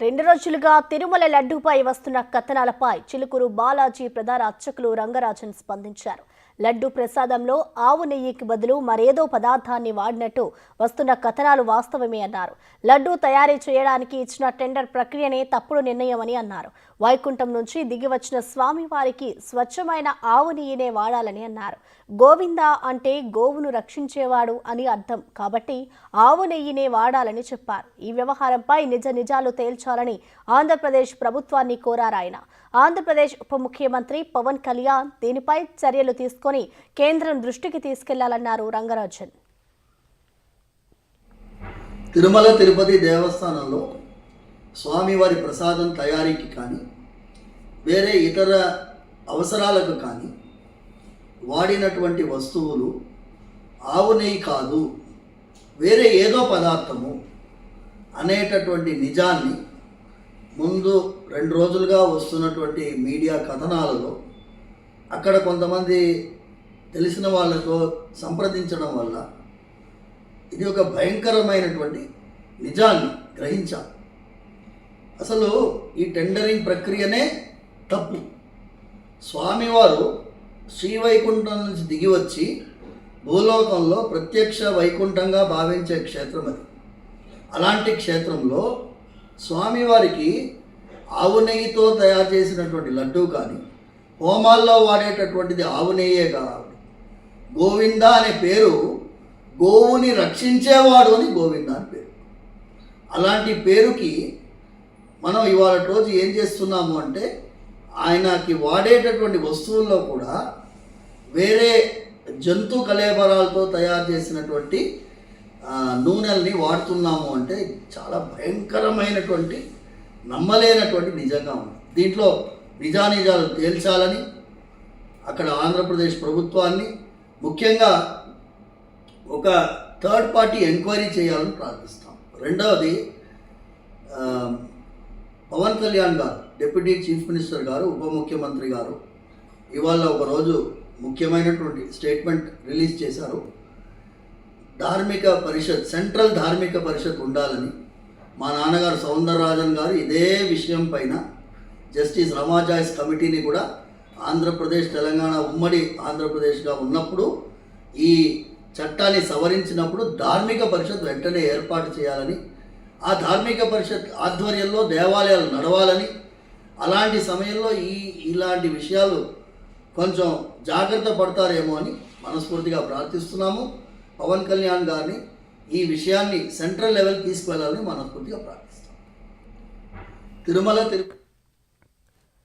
2 రోజులుగా తిరుమల లడ్డూపై వస్తున్న కథనాలపై చిలుకూరు బాలాజీ ప్రధాన అర్చకులు రంగరాజన్ స్పందించారు. లడ్డూ ప్రసాదంలో ఆవు నెయ్యికి బదులు మరేదో పదార్థాన్ని వాడినట్టు వస్తున్న కథనాలు వాస్తవమే అన్నారు. లడ్డూ తయారీ చేయడానికి ఇచ్చిన టెండర్ ప్రక్రియనే తప్పుడు నిర్ణయమని అన్నారు. వైకుంఠం నుంచి దిగివచ్చిన స్వామివారికి స్వచ్ఛమైన ఆవు నెయ్యినే వాడాలని అన్నారు. గోవింద అంటే గోవును రక్షించేవాడు అని అర్థం కాబట్టి ఆవు నెయ్యినే వాడాలని చెప్పారు. ఈ వ్యవహారంపై నిజాలు తేల్చాలని ఆంధ్రప్రదేశ్ ప్రభుత్వాన్ని కోరారాయన. ఆంధ్రప్రదేశ్ ఉప ముఖ్యమంత్రి పవన్ కళ్యాణ్ దీనిపై చర్యలు తీసుకొని కేంద్రం దృష్టికి తీసుకెళ్లాలన్నారు రంగరాజన్. తిరుమల తిరుపతి దేవస్థానంలో స్వామివారి ప్రసాదం తయారీకి కానీ వేరే ఇతర అవసరాలకు కానీ వాడినటువంటి వస్తువులు ఆవు నెయ్యి కాదు, వేరే ఏదో పదార్థము అనేటటువంటి నిజాన్ని ముందు 2 రోజులుగా వస్తున్నటువంటి మీడియా కథనాలలో అక్కడ కొంతమంది తెలిసిన వాళ్ళతో సంప్రదించడం వల్ల ఇది ఒక భయంకరమైనటువంటి నిజాన్ని గ్రహించాం. అసలు ఈ టెండరింగ్ ప్రక్రియనే తప్పు. స్వామివారు శ్రీవైకుంఠం నుంచి దిగి వచ్చి భూలోకంలో ప్రత్యక్ష వైకుంఠంగా భావించే క్షేత్రం అది. అలాంటి క్షేత్రంలో స్వామివారికి ఆవు నెయ్యితో తయారు చేసినటువంటి లడ్డూ కానీ హోమాల్లో వాడేటటువంటిది ఆవు నెయ్యే కాదు. గోవింద అనే పేరు గోవుని రక్షించేవాడు అని గోవింద అని పేరు. అలాంటి పేరుకి మనం ఇవాళ రోజు ఏం చేస్తున్నాము అంటే ఆయనకి వాడేటటువంటి వస్తువుల్లో కూడా వేరే జంతు కళేబరాలతో తయారు చేసినటువంటి నూనెల్ని వాడుతున్నాము అంటే చాలా భయంకరమైనటువంటి నమ్మలేనటువంటి నిజంగా ఉంది. దీంట్లో నిజాలు తేల్చాలని అక్కడ ఆంధ్రప్రదేశ్ ప్రభుత్వాన్ని ముఖ్యంగా ఒక థర్డ్ పార్టీ ఎంక్వైరీ చేయాలని ప్రార్థిస్తాం. రెండవది పవన్ కళ్యాణ్ గారు, డిప్యూటీ చీఫ్ మినిస్టర్ గారు, ఉప ముఖ్యమంత్రి గారు ఇవాళ ఒకరోజు ముఖ్యమైనటువంటి స్టేట్మెంట్ రిలీజ్ చేశారు. ధార్మిక పరిషత్, సెంట్రల్ ధార్మిక పరిషత్ ఉండాలని మా నాన్నగారు సౌందరరాజన్ గారు ఇదే విషయం పైన జస్టిస్ రమాజాయిస్ కమిటీని కూడా ఆంధ్రప్రదేశ్ తెలంగాణ ఉమ్మడి ఆంధ్రప్రదేశ్గా ఉన్నప్పుడు ఈ చట్టాన్ని సవరించినప్పుడు ధార్మిక పరిషత్ వెంటనే ఏర్పాటు చేయాలని, ఆ ధార్మిక పరిషత్ ఆధ్వర్యంలో దేవాలయాలు నడవాలని, అలాంటి సమయంలో ఇలాంటి విషయాలు కొంచెం జాగ్రత్త పడతారేమో అని మనస్ఫూర్తిగా ప్రార్థిస్తున్నాము. పవన్ కళ్యాణ్ గారిని ఈ విషయాన్ని సెంట్రల్ లెవెల్ తీసుకువెళ్ళాలని మనస్ఫూర్తిగా ప్రార్థిస్తాం. తిరుమల